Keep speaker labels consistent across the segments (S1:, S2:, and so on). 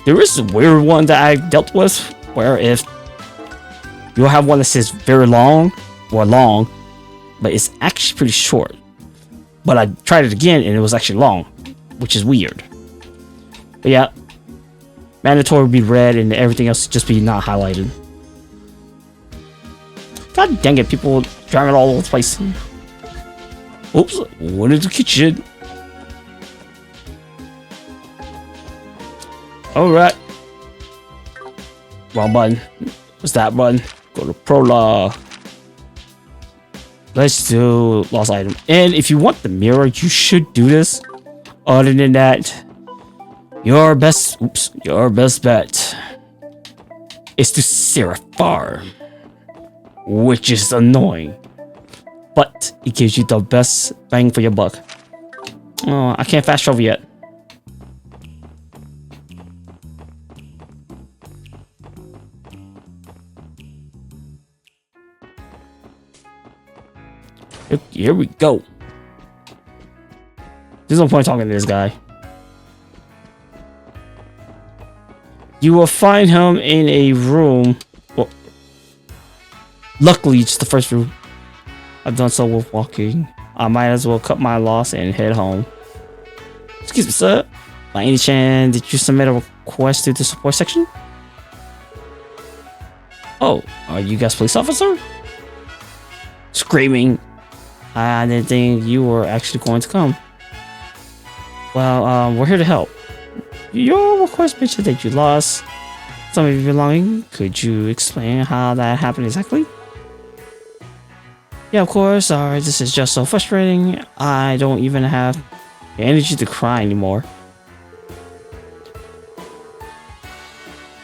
S1: There is a weird one that I dealt with where if you'll have one that says very long or long, but it's actually pretty short. But I tried it again and it was actually long, which is weird. But yeah, mandatory would be red and everything else just be not highlighted. God dang it, people driving all over the place. Oops, went into the kitchen. Alright. Wrong button. What's that button? Go to prologue. Let's do lost item. And if you want the mirror, you should do this. Other than that, your best bet is to Seraphar, which is annoying, but it gives you the best bang for your buck. Oh, I can't fast travel yet. Here we go. There's no point talking to this guy. You will find him in a room. Well, luckily, it's the first room. I've done so with walking. I might as well cut my loss and head home. Excuse me, sir. By any chance, did you submit a request to the support section? Oh, are you guys police officer? Screaming. I didn't think you were actually going to come. Well, we're here to help. Your request mentioned that you lost some of your belongings. Could you explain how that happened exactly? Yeah, of course. Sorry, this is just so frustrating. I don't even have the energy to cry anymore.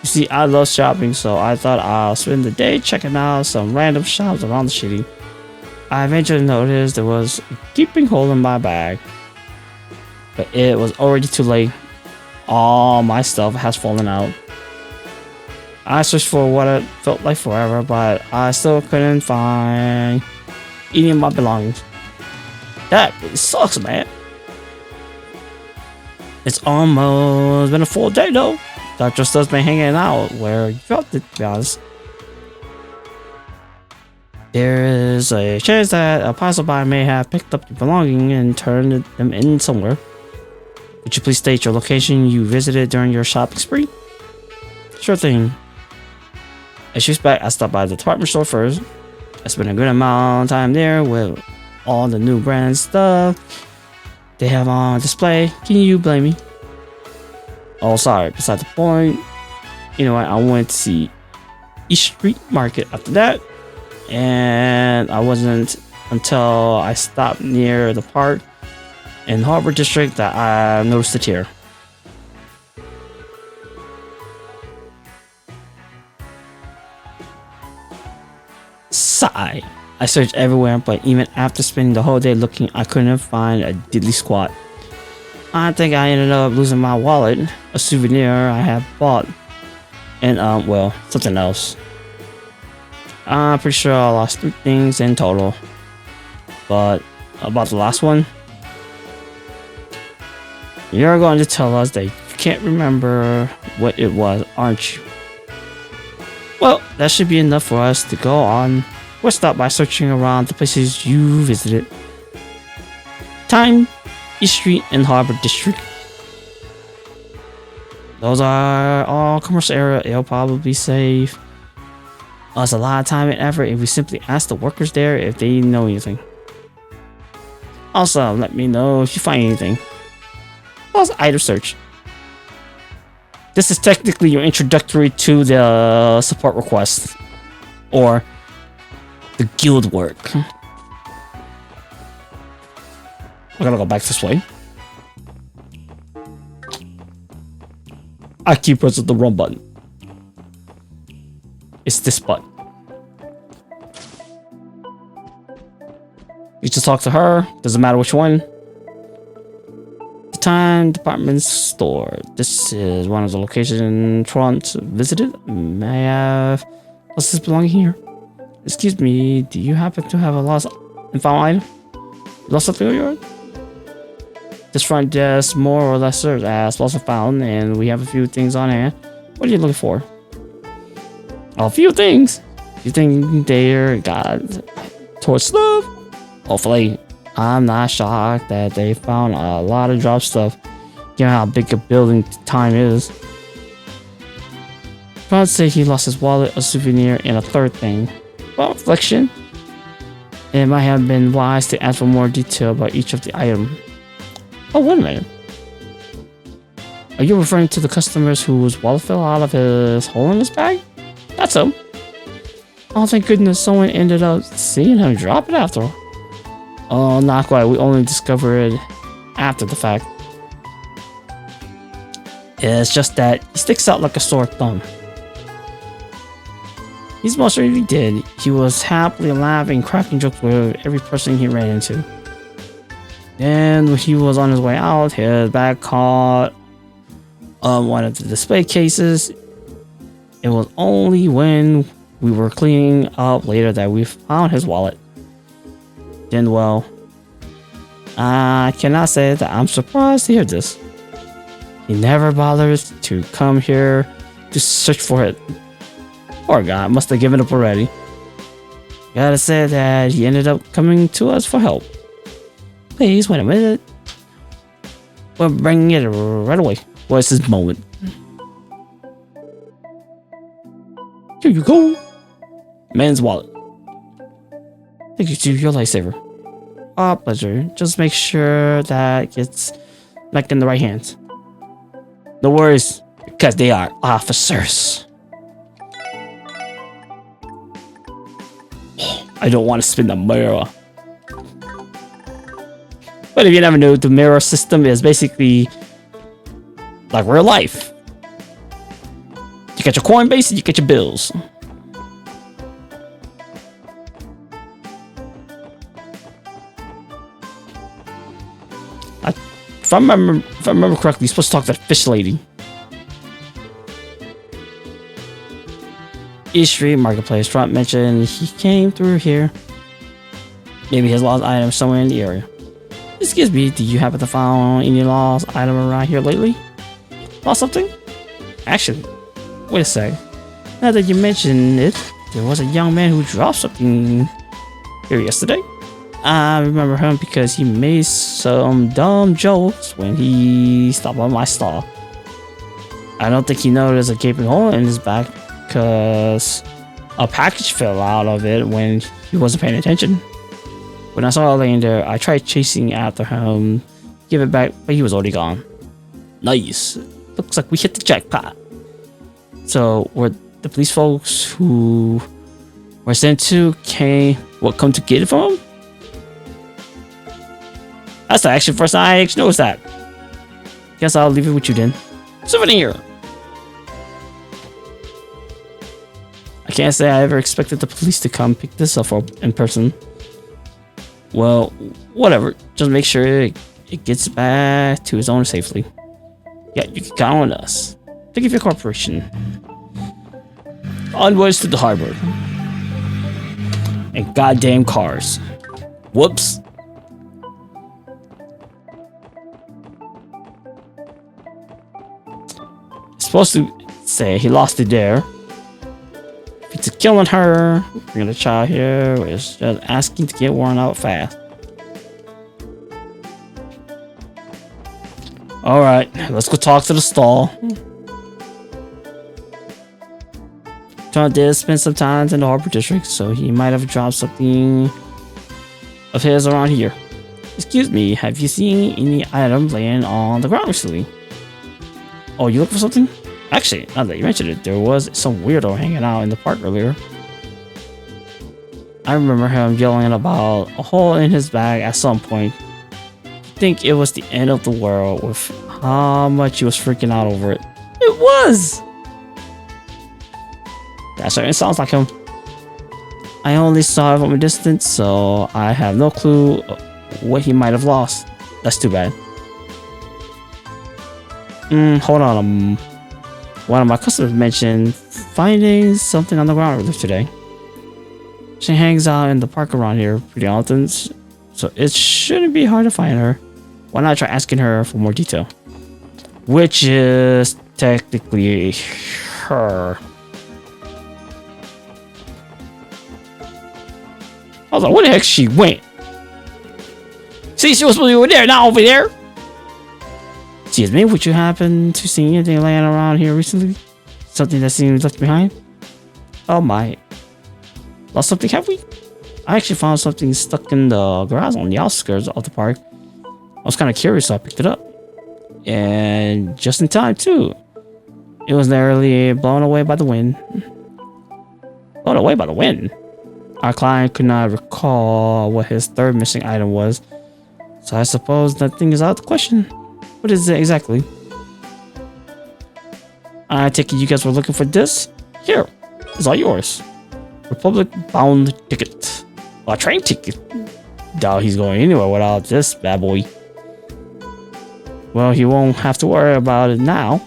S1: You see, I love shopping, so I thought I'll spend the day checking out some random shops around the city. I eventually noticed there was a gaping hole in my bag, but it was already too late. All my stuff has fallen out. I searched for what it felt like forever, but I still couldn't find any of my belongings. That really sucks, man. It's almost been a full day, though. Dr. Stubb's been hanging out where you felt it, to be honest. There is a chance that a passerby may have picked up your belongings and turned them in somewhere. Would you please state your location you visited during your shopping spree? Sure thing. A few back, I stopped by the department store first. I spent a good amount of time there with all the new brand stuff they have on display. Can you blame me? Oh, sorry. Beside the point. You know what? I went to see East Street Market after that. And I wasn't until I stopped near the park in Harbor District that I noticed the tear. Sigh. I searched everywhere, but even after spending the whole day looking, I couldn't find a diddly squat. I think I ended up losing my wallet, a souvenir I had bought, and well, something else. I'm pretty sure I lost 3 things in total. But about the last one, you're going to tell us that you can't remember what it was, aren't you? Well, that should be enough for us to go on. We'll start by searching around the places you visited. Time, East Street, and Harbor District. Those are all commercial area. It'll probably be safe. Us a lot of time and effort if we simply ask the workers there if they know anything. Also, let me know if you find anything. Also, item search. This is technically your introductory to the support request or the guild work. We're gonna go back this way. I keep pressing the wrong button. It's this button. You just talk to her. Doesn't matter which one. The Time Department Store. This is one of the locations Trant visited. May I have what's this belonging here? Excuse me, do you happen to have a lost and found item? Lost something of yours? This front desk more or less serves as lost and found, and we have a few things on hand. What are you looking for? A few things. You think they're got towards stuff? Hopefully. I'm not shocked that they found a lot of drop stuff, given how big a building time is. I'd say he lost his wallet, a souvenir, and a third thing. Well, reflection. It might have been wise to ask for more detail about each of the items. Oh, wait a minute. Are you referring to the customers whose wallet fell out of his hole in his bag? That's him. Oh, thank goodness someone ended up seeing him drop it after all. Oh, not quite. We only discovered it after the fact. It's just that he sticks out like a sore thumb. He's most certainly did. He was happily laughing, cracking jokes with every person he ran into. Then when he was on his way out, his bag caught one of the display cases. It was only when we were cleaning up later that we found his wallet. Then, well, I cannot say that I'm surprised to hear this. He never bothers to come here to search for it. Poor guy, must have given up already. Gotta say that he ended up coming to us for help. Please, wait a minute. We're bringing it right away. What's his moment? Here you go. Man's wallet. Thank you to your lifesaver. Our pleasure. Just make sure that it's back in the right hands. No worries, because they are officers. I don't want to spin the mirror. But if you never knew, the mirror system is basically like real life. You get your Coinbase and you get your bills. If I remember correctly, you're supposed to talk to the fish lady. East Street Marketplace. Front mentioned he came through here. Maybe his lost item somewhere in the area. Excuse me, do you happen to find any lost item around here lately? Lost something? Actually, wait a sec. Now that you mention it, there was a young man who dropped something here yesterday. I remember him because he made some dumb jokes when he stopped by my stall. I don't think he noticed a gaping hole in his back because a package fell out of it when he wasn't paying attention. When I saw it laying there, I tried chasing after him, give it back, but he was already gone. Nice. Looks like we hit the jackpot. So, were the police folks who were sent to come to get it from him? That's the actually first time I actually noticed that. Guess I'll leave it with you then. Souvenir! I can't say I ever expected the police to come pick this up in person. Well, whatever. Just make sure it gets back to its owner safely. Yeah, you can count on us. Thank you for your cooperation. Onwards to the harbor. And goddamn cars. Whoops. Supposed to say he lost it there. If it's killing her, bringing the child here is just asking to get worn out fast. Alright, let's go talk to the stall. John did spend some time in the harbor district, so he might have dropped something of his around here. Excuse me, have you seen any item laying on the ground recently? Oh, you look for something? Actually, now that you mentioned it, there was some weirdo hanging out in the park earlier. I remember him yelling about a hole in his bag at some point. I think it was the end of the world with how much he was freaking out over it. It was! That certainly sounds like him. I only saw it from a distance, so I have no clue what he might have lost. That's too bad. Hold on. One of my customers mentioned finding something on the ground earlier today. She hangs out in the park around here pretty often, so it shouldn't be hard to find her. Why not try asking her for more detail? Which is technically her. I was like, where the heck she went? See, she was supposed to be over there, not over there. Excuse me, would you happen to see anything laying around here recently? Something that seems left behind? Oh my. Lost something, have we? I actually found something stuck in the grass on the outskirts of the park. I was kind of curious, so I picked it up. And just in time, too. It was nearly blown away by the wind. Blown away by the wind? Our client could not recall what his third missing item was. So I suppose that thing is out of the question. What is it exactly? I take it you guys were looking for this? Here, it's all yours. Republic bound ticket. Well, a train ticket. Doubt he's going anywhere without this bad boy. Well, he won't have to worry about it now.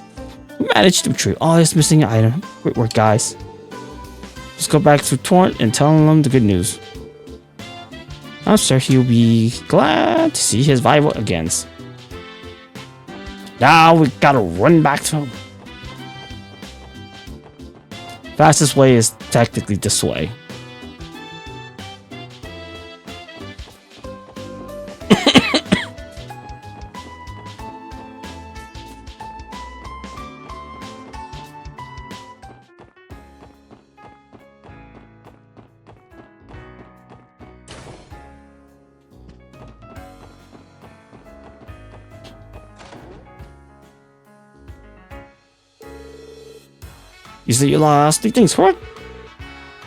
S1: We managed to retrieve all his missing item. Great work, guys. Let's go back to Torrent and tell him the good news. I'm sure he'll be glad to see his rival again. Now we gotta run back to him. Fastest way is technically this way. You said you lost 3 things, correct?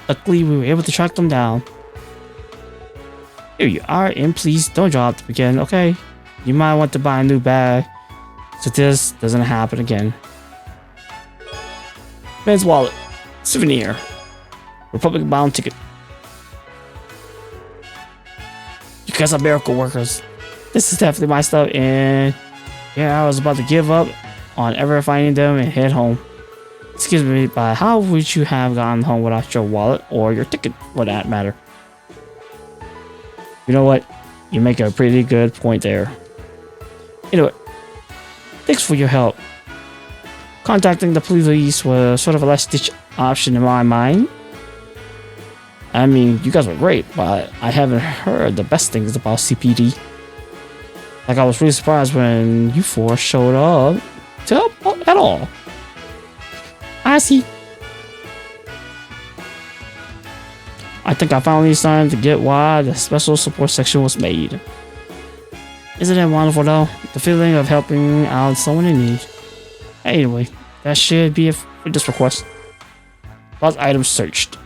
S1: Luckily, we were able to track them down. Here you are, and please don't drop them again, okay? You might want to buy a new bag so this doesn't happen again. Men's wallet, souvenir, Republic bound ticket. You guys are miracle workers. This is definitely my stuff, and yeah, I was about to give up on ever finding them and head home. Excuse me, but how would you have gotten home without your wallet or your ticket, for that matter? You know what? You make a pretty good point there. Anyway, thanks for your help. Contacting the police was sort of a last-ditch option in my mind. I mean, you guys were great, but I haven't heard the best things about CPD. Like, I was really surprised when you 4 showed up to help at all. I see. I think I finally started to get why the special support section was made. Isn't it wonderful though? The feeling of helping out someone in need. Anyway, that should be it for this request. Lost items searched.